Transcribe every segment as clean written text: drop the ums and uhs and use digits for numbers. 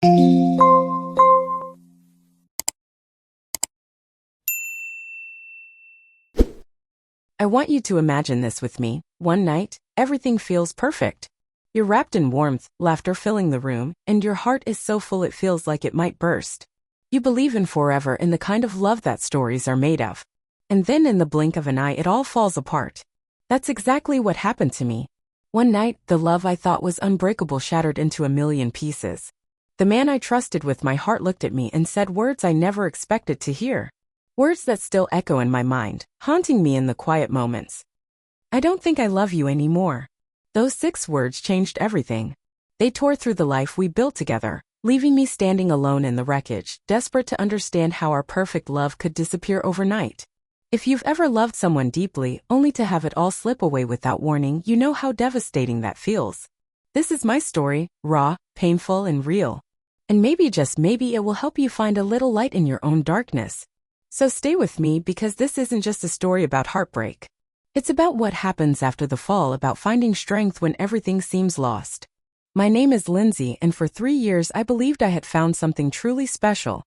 I want you to imagine this with me. One night, everything feels perfect. You're wrapped in warmth, laughter filling the room, and your heart is so full it feels like it might burst. You believe in forever, in the kind of love that stories are made of. And then in the blink of an eye it all falls apart. That's exactly what happened to me. One night, the love I thought was unbreakable shattered into a million pieces. The man I trusted with my heart looked at me and said words I never expected to hear. Words that still echo in my mind, haunting me in the quiet moments. I don't think I love you anymore. Those 6 words changed everything. They tore through the life we built together, leaving me standing alone in the wreckage, desperate to understand how our perfect love could disappear overnight. If you've ever loved someone deeply, only to have it all slip away without warning, you know how devastating that feels. This is my story, raw, painful, and real. And maybe, just maybe, it will help you find a little light in your own darkness. So stay with me, because this isn't just a story about heartbreak. It's about what happens after the fall, about finding strength when everything seems lost. My name is Lindsay, and for 3 years I believed I had found something truly special.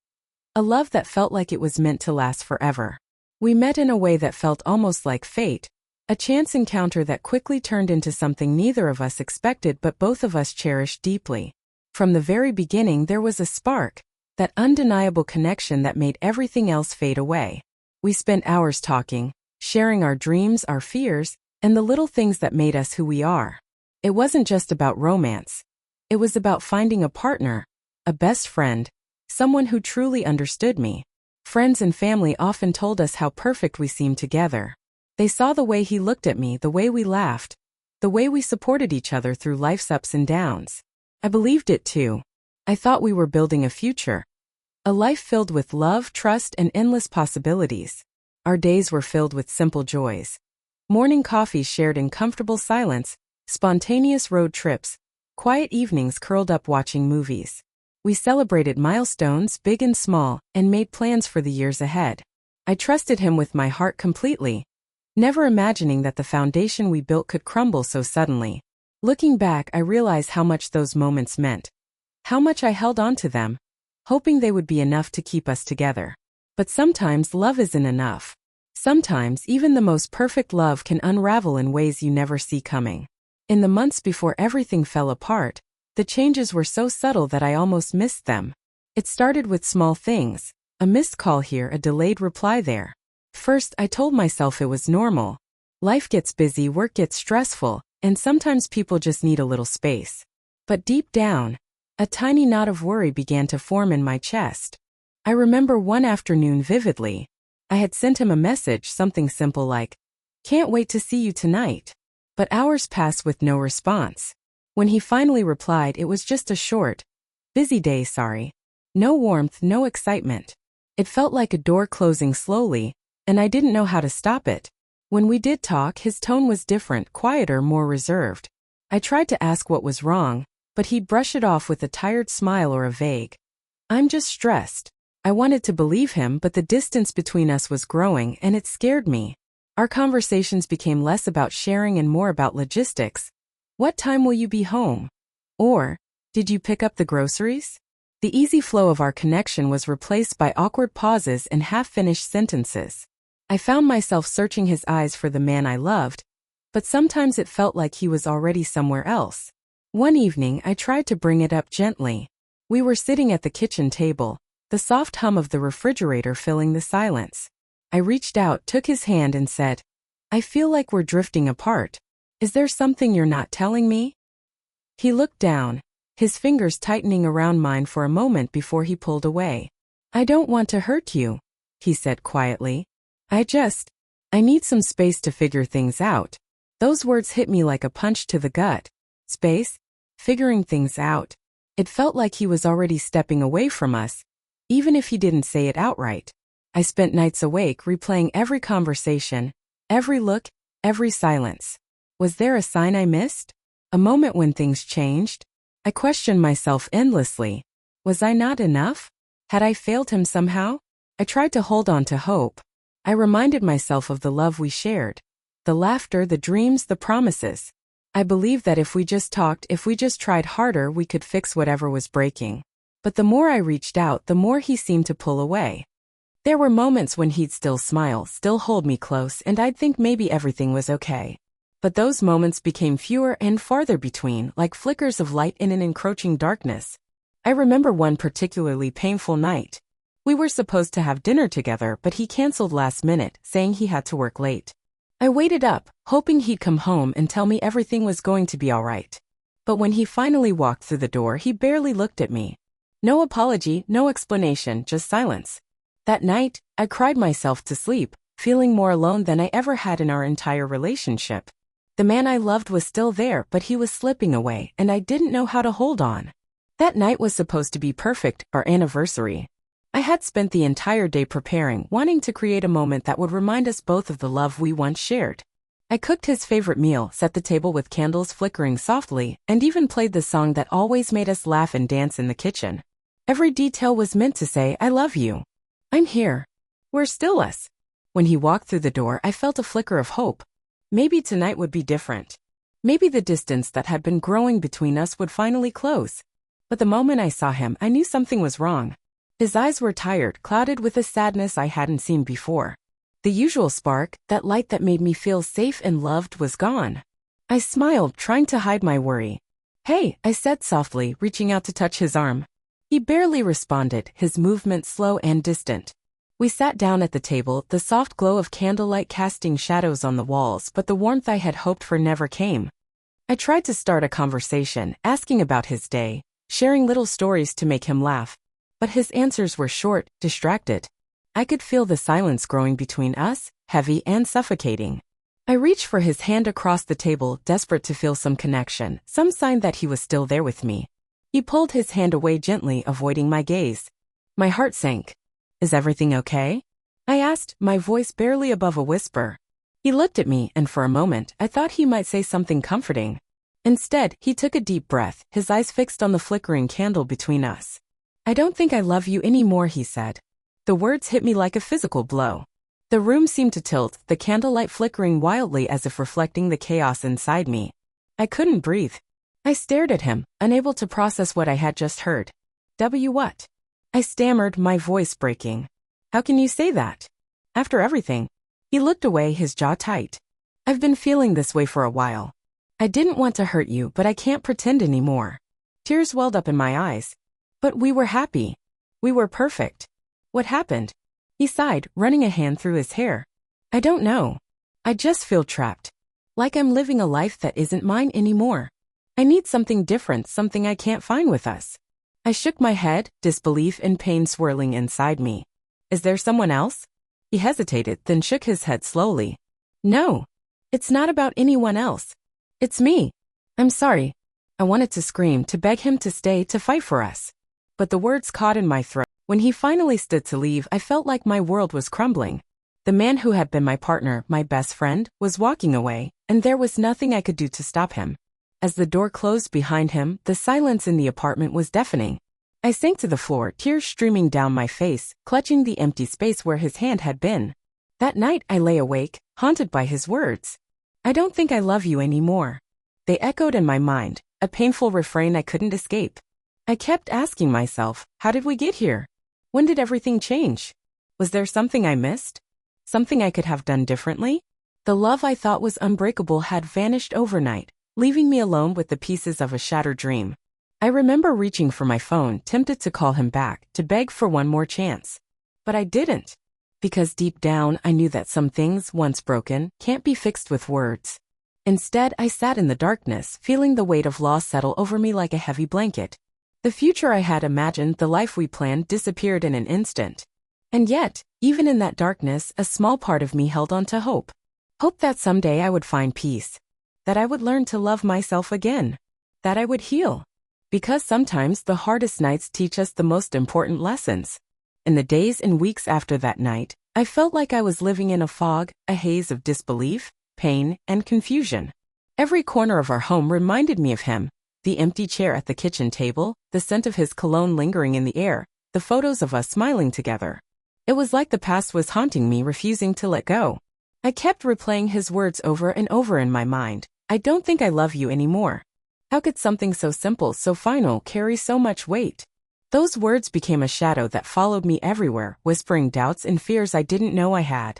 A love that felt like it was meant to last forever. We met in a way that felt almost like fate, a chance encounter that quickly turned into something neither of us expected but both of us cherished deeply. From the very beginning there was a spark, that undeniable connection that made everything else fade away. We spent hours talking, sharing our dreams, our fears, and the little things that made us who we are. It wasn't just about romance. It was about finding a partner, a best friend, someone who truly understood me. Friends and family often told us how perfect we seemed together. They saw the way he looked at me, the way we laughed, the way we supported each other through life's ups and downs. I believed it too. I thought we were building a future. A life filled with love, trust, and endless possibilities. Our days were filled with simple joys. Morning coffees shared in comfortable silence, spontaneous road trips, quiet evenings curled up watching movies. We celebrated milestones, big and small, and made plans for the years ahead. I trusted him with my heart completely, never imagining that the foundation we built could crumble so suddenly. Looking back, I realize how much those moments meant. How much I held on to them, hoping they would be enough to keep us together. But sometimes love isn't enough. Sometimes even the most perfect love can unravel in ways you never see coming. In the months before everything fell apart, the changes were so subtle that I almost missed them. It started with small things, a missed call here, a delayed reply there. First, I told myself it was normal. Life gets busy, work gets stressful, and sometimes people just need a little space. But deep down, a tiny knot of worry began to form in my chest. I remember one afternoon vividly. I had sent him a message, something simple like, "Can't wait to see you tonight." But hours passed with no response. When he finally replied, it was just a short, "Busy day, sorry." No warmth, no excitement. It felt like a door closing slowly, and I didn't know how to stop it. When we did talk, his tone was different, quieter, more reserved. I tried to ask what was wrong, but he'd brush it off with a tired smile or a vague, "I'm just stressed." I wanted to believe him, but the distance between us was growing, and it scared me. Our conversations became less about sharing and more about logistics. "What time will you be home?" Or, "Did you pick up the groceries?" The easy flow of our connection was replaced by awkward pauses and half-finished sentences. I found myself searching his eyes for the man I loved, but sometimes it felt like he was already somewhere else. One evening, I tried to bring it up gently. We were sitting at the kitchen table, the soft hum of the refrigerator filling the silence. I reached out, took his hand, and said, "I feel like we're drifting apart. Is there something you're not telling me?" He looked down, his fingers tightening around mine for a moment before he pulled away. "I don't want to hurt you," he said quietly. I need some space to figure things out." Those words hit me like a punch to the gut. Space? Figuring things out. It felt like he was already stepping away from us, even if he didn't say it outright. I spent nights awake replaying every conversation, every look, every silence. Was there a sign I missed? A moment when things changed? I questioned myself endlessly. Was I not enough? Had I failed him somehow? I tried to hold on to hope. I reminded myself of the love we shared, the laughter, the dreams, the promises. I believed that if we just talked, if we just tried harder, we could fix whatever was breaking. But the more I reached out, the more he seemed to pull away. There were moments when he'd still smile, still hold me close, and I'd think maybe everything was okay. But those moments became fewer and farther between, like flickers of light in an encroaching darkness. I remember one particularly painful night. We were supposed to have dinner together, but he canceled last minute, saying he had to work late. I waited up, hoping he'd come home and tell me everything was going to be all right. But when he finally walked through the door, he barely looked at me. No apology, no explanation, just silence. That night, I cried myself to sleep, feeling more alone than I ever had in our entire relationship. The man I loved was still there, but he was slipping away, and I didn't know how to hold on. That night was supposed to be perfect, our anniversary. I had spent the entire day preparing, wanting to create a moment that would remind us both of the love we once shared. I cooked his favorite meal, set the table with candles flickering softly, and even played the song that always made us laugh and dance in the kitchen. Every detail was meant to say, "I love you. I'm here. We're still us." When he walked through the door, I felt a flicker of hope. Maybe tonight would be different. Maybe the distance that had been growing between us would finally close. But the moment I saw him, I knew something was wrong. His eyes were tired, clouded with a sadness I hadn't seen before. The usual spark, that light that made me feel safe and loved, was gone. I smiled, trying to hide my worry. "Hey," I said softly, reaching out to touch his arm. He barely responded, his movement slow and distant. We sat down at the table, the soft glow of candlelight casting shadows on the walls, but the warmth I had hoped for never came. I tried to start a conversation, asking about his day, sharing little stories to make him laugh. But his answers were short, distracted. I could feel the silence growing between us, heavy and suffocating. I reached for his hand across the table, desperate to feel some connection, some sign that he was still there with me. He pulled his hand away gently, avoiding my gaze. My heart sank. "Is everything okay?" I asked, my voice barely above a whisper. He looked at me, and for a moment, I thought he might say something comforting. Instead, he took a deep breath, his eyes fixed on the flickering candle between us. "I don't think I love you anymore," he said. The words hit me like a physical blow. The room seemed to tilt, the candlelight flickering wildly as if reflecting the chaos inside me. I couldn't breathe. I stared at him, unable to process what I had just heard. What? I stammered, my voice breaking. "How can you say that? After everything?" He looked away, his jaw tight. "I've been feeling this way for a while. I didn't want to hurt you, but I can't pretend anymore." Tears welled up in my eyes. "But we were happy. We were perfect. What happened?" He sighed, running a hand through his hair. "I don't know. I just feel trapped. Like I'm living a life that isn't mine anymore. I need something different, something I can't find with us." I shook my head, disbelief and pain swirling inside me. "Is there someone else?" He hesitated, then shook his head slowly. "No. It's not about anyone else. It's me. I'm sorry." I wanted to scream, to beg him to stay, to fight for us. But the words caught in my throat. When he finally stood to leave, I felt like my world was crumbling. The man who had been my partner, my best friend, was walking away, and there was nothing I could do to stop him. As the door closed behind him, the silence in the apartment was deafening. I sank to the floor, tears streaming down my face, clutching the empty space where his hand had been. That night I lay awake, haunted by his words. "I don't think I love you anymore." They echoed in my mind, a painful refrain I couldn't escape. I kept asking myself, how did we get here? When did everything change? Was there something I missed? Something I could have done differently? The love I thought was unbreakable had vanished overnight, leaving me alone with the pieces of a shattered dream. I remember reaching for my phone, tempted to call him back, to beg for one more chance. But I didn't. Because deep down, I knew that some things, once broken, can't be fixed with words. Instead, I sat in the darkness, feeling the weight of loss settle over me like a heavy blanket. The future I had imagined, the life we planned, disappeared in an instant. And yet, even in that darkness, a small part of me held on to hope. Hope that someday I would find peace. That I would learn to love myself again. That I would heal. Because sometimes the hardest nights teach us the most important lessons. In the days and weeks after that night, I felt like I was living in a fog, a haze of disbelief, pain, and confusion. Every corner of our home reminded me of him. The empty chair at the kitchen table, the scent of his cologne lingering in the air, the photos of us smiling together. It was like the past was haunting me, refusing to let go. I kept replaying his words over and over in my mind. "I don't think I love you anymore." How could something so simple, so final, carry so much weight? Those words became a shadow that followed me everywhere, whispering doubts and fears I didn't know I had.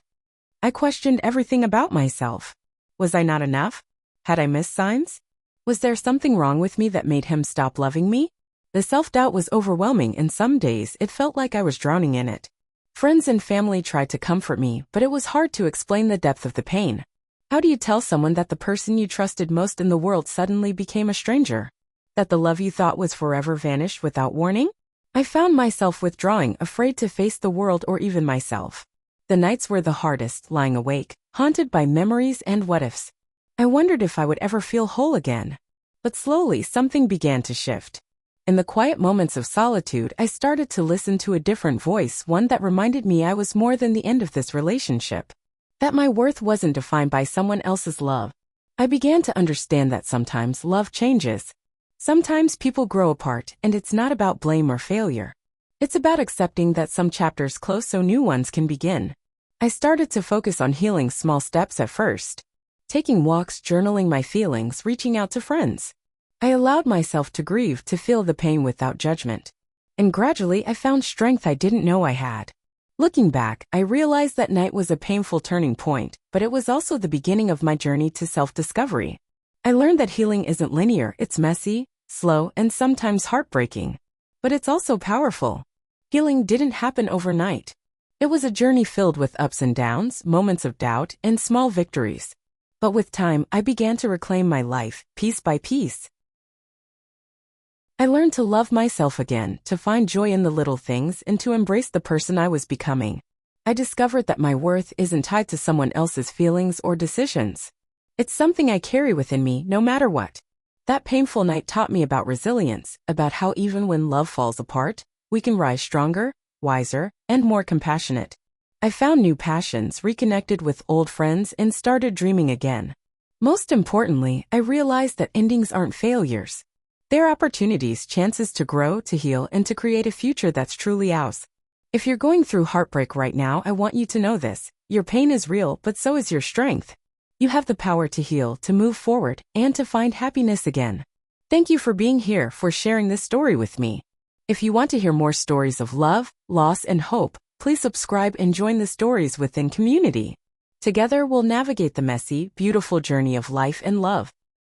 I questioned everything about myself. Was I not enough? Had I missed signs? Was there something wrong with me that made him stop loving me? The self-doubt was overwhelming, and some days it felt like I was drowning in it. Friends and family tried to comfort me, but it was hard to explain the depth of the pain. How do you tell someone that the person you trusted most in the world suddenly became a stranger? That the love you thought was forever vanished without warning? I found myself withdrawing, afraid to face the world or even myself. The nights were the hardest, lying awake, haunted by memories and what-ifs. I wondered if I would ever feel whole again. But slowly something began to shift. In the quiet moments of solitude, I started to listen to a different voice, one that reminded me I was more than the end of this relationship. That my worth wasn't defined by someone else's love. I began to understand that sometimes love changes. Sometimes people grow apart, and it's not about blame or failure. It's about accepting that some chapters close so new ones can begin. I started to focus on healing small steps at first. Taking walks, journaling my feelings, reaching out to friends. I allowed myself to grieve, to feel the pain without judgment. And gradually I found strength I didn't know I had. Looking back, I realized that night was a painful turning point, but it was also the beginning of my journey to self-discovery. I learned that healing isn't linear, it's messy, slow, and sometimes heartbreaking. But it's also powerful. Healing didn't happen overnight. It was a journey filled with ups and downs, moments of doubt, and small victories. But with time, I began to reclaim my life, piece by piece. I learned to love myself again, to find joy in the little things, and to embrace the person I was becoming. I discovered that my worth isn't tied to someone else's feelings or decisions. It's something I carry within me, no matter what. That painful night taught me about resilience, about how even when love falls apart, we can rise stronger, wiser, and more compassionate. I found new passions, reconnected with old friends, and started dreaming again. Most importantly, I realized that endings aren't failures. They're opportunities, chances to grow, to heal, and to create a future that's truly ours. If you're going through heartbreak right now, I want you to know this. Your pain is real, but so is your strength. You have the power to heal, to move forward, and to find happiness again. Thank you for being here, for sharing this story with me. If you want to hear more stories of love, loss, and hope, please subscribe and join the Stories Within community. Together, we'll navigate the messy, beautiful journey of life and love.